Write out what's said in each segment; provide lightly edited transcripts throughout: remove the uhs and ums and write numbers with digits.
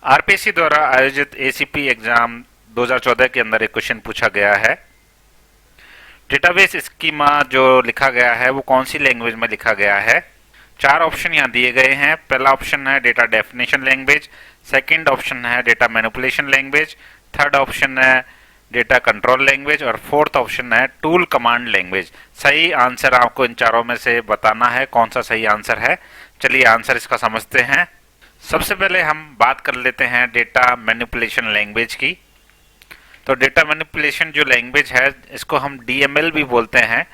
RPSC द्वारा आयोजित ACP exam 2014 के अंदर एक क्वेश्चन पूछा गया है। डेटाबेस स्कीमा जो लिखा गया है वो कौन सी लैंग्वेज में लिखा गया है। 4 ऑप्शन यहाँ दिए गए हैं। पहला ऑप्शन है data definition language, second option है data manipulation language, third option है डेटा कंट्रोल लैंग्वेज और फोर्थ ऑप्शन है टूल कमांड लैंग्वेज। सही आंसर आपको इन चारों में से बताना है कौन सा सही आंसर है। चलिए आंसर इसका समझते हैं। सबसे पहले हम बात कर लेते हैं डेटा मैनिपुलेशन लैंग्वेज की। तो डेटा मैनिपुलेशन जो लैंग्वेज है इसको हम डीएमएल भी बोलते हैं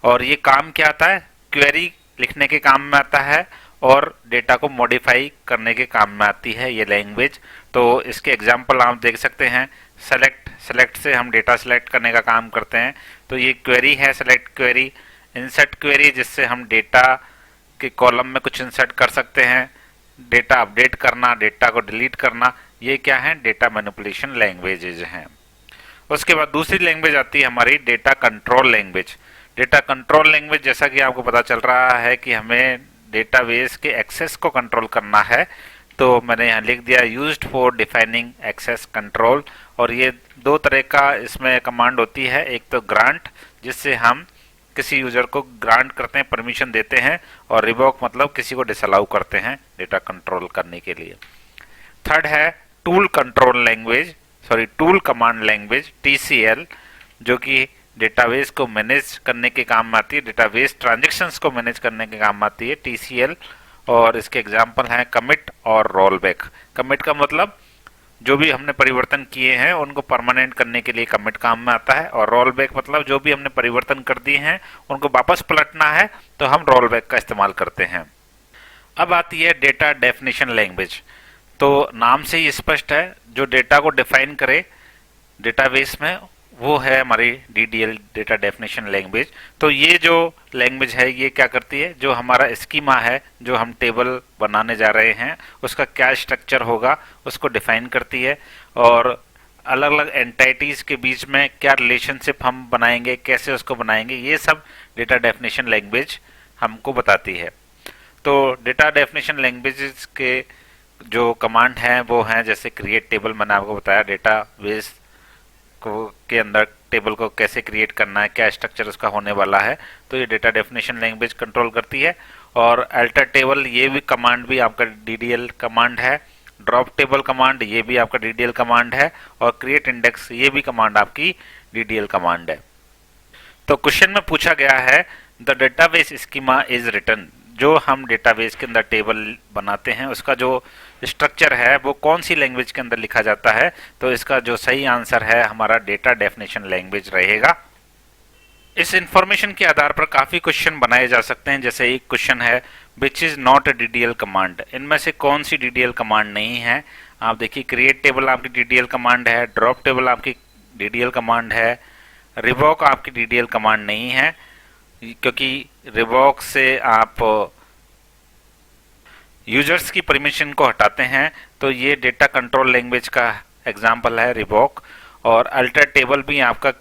और ये काम क्या आता है, क्वेरी लिखने के काम में आता है और डेटा को मॉडिफाई करने के काम में आती है ये लैंग्वेज। तो इसके एग्जांपल आप देख सकते हैं। सेलेक्ट से हम डेटा सेलेक्ट करने का काम करते हैं। तो ये क्वेरी है, सेलेक्ट क्वेरी। इंसर्ट क्वेरी जिससे हम डेटा के कॉलम में कुछ इंसर्ट कर सकते हैं। डेटा अपडेट करना, डेटा को डिलीट करना, ये क्या है, डेटा मैनिपुलेशन लैंग्वेजेज हैं। उसके बाद दूसरी लैंग्वेज आती है हमारी data control language. Data control language जैसा कि आपको पता चल रहा है कि हमें डेटाबेस के एक्सेस को कंट्रोल करना है, तो मैंने यहाँ लिख दिया used for defining access control. और ये 2 तरह का इसमें कमांड होती है। एक तो ग्रांट जिससे हम किसी यूजर को ग्रांट करते हैं, परमिशन देते हैं, और रिवोक मतलब किसी को डिसअलाउ करते हैं डेटा कंट्रोल करने के लिए। थर्ड है tool control language, tool command language TCL, जो कि डेटाबेस को मैनेज करने के काम में आती है, डेटाबेस ट्रांजैक्शंस को मैनेज करने के काम में आती है टीसीएल। और इसके एग्जांपल हैं कमिट और रोलबैक। कमिट का मतलब जो भी हमने परिवर्तन किए हैं उनको परमानेंट करने के लिए कमिट काम में आता है, और रोलबैक मतलब जो भी हमने परिवर्तन कर दिए हैं उनको वापस पलटना है तो हम रोलबैक का इस्तेमाल करते हैं। अब आती है डेटा डेफिनेशन लैंग्वेज। तो नाम से ही स्पष्ट है, जो डेटा को डिफाइन करे डेटाबेस में वो है हमारी डीडीएल डेटा डेफिनेशन लैंग्वेज। तो ये जो लैंग्वेज है ये क्या करती है, जो हमारा स्कीमा है, जो हम टेबल बनाने जा रहे हैं उसका क्या स्ट्रक्चर होगा उसको डिफाइन करती है, और अलग अलग एंटिटीज के बीच में क्या रिलेशनशिप हम बनाएंगे, कैसे उसको बनाएंगे, ये सब डेटा डेफिनेशन लैंग्वेज हमको बताती है। तो डेटा डेफिनेशन लैंग्वेजेस के जो कमांड हैं वो हैं जैसे क्रिएट टेबल, मैंने आपको बताया डेटाबेस के अंदर टेबल को कैसे क्रिएट करना है, क्या स्ट्रक्चर उसका होने वाला है, तो ये डेटा डेफिनेशन लैंग्वेज कंट्रोल करती है। और अल्टर टेबल ये भी कमांड भी आपका डीडीएल कमांड है। ड्रॉप टेबल कमांड ये भी आपका डीडीएल कमांड है, और क्रिएट इंडेक्स ये भी कमांड आपकी डीडीएल कमांड है। तो क्वेश्चन में पूछा गया है the database schema is written, जो हम डेटाबेस के अंदर टेबल बनाते हैं उसका जो स्ट्रक्चर है वो कौन सी लैंग्वेज के अंदर लिखा जाता है। तो इसका जो सही आंसर है हमारा डेटा डेफिनेशन लैंग्वेज रहेगा। इस इंफॉर्मेशन के आधार पर काफी क्वेश्चन बनाए जा सकते हैं। जैसे एक क्वेश्चन है which is not a DDL command, इनमें से कौन सी डीडीएल कमांड नहीं है। आप देखिए क्रिएट टेबल आपकी डीडीएल कमांड है, ड्रॉप टेबल आपकी डीडीएल कमांड है, रिवोक आपकी डीडीएल कमांड नहीं है, क्योंकि रिवोक से आप यूजर्स की परमिशन को हटाते हैं। तो ये डेटा कंट्रोल लैंग्वेज का एग्जांपल है रिवोक, और अल्टर टेबल भी आपका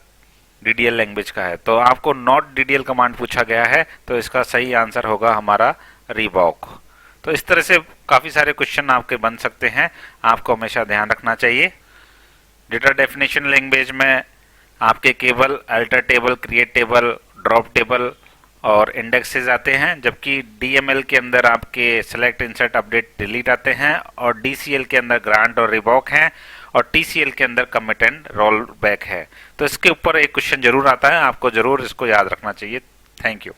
डीडीएल लैंग्वेज का है। तो आपको नॉट डीडीएल कमांड पूछा गया है तो इसका सही आंसर होगा हमारा रिवोक। तो इस तरह से काफी सारे क्वेश्चन आपके बन सकते हैं, आपको हमेशा ध्यान रखना चाहिए। डेटा डेफिनेशन लैंग्वेज में आपके केवल alter table, create table, drop table और इंडेक्सेस आते हैं, जबकि डीएमएल के अंदर आपके सेलेक्ट, इंसर्ट, अपडेट, डिलीट आते हैं, और डीसीएल के अंदर ग्रांट और रिवोक हैं, और टीसीएल के अंदर कमिट एंड रोल बैक है। तो इसके ऊपर एक क्वेश्चन जरूर आता है, आपको जरूर इसको याद रखना चाहिए। Thank you.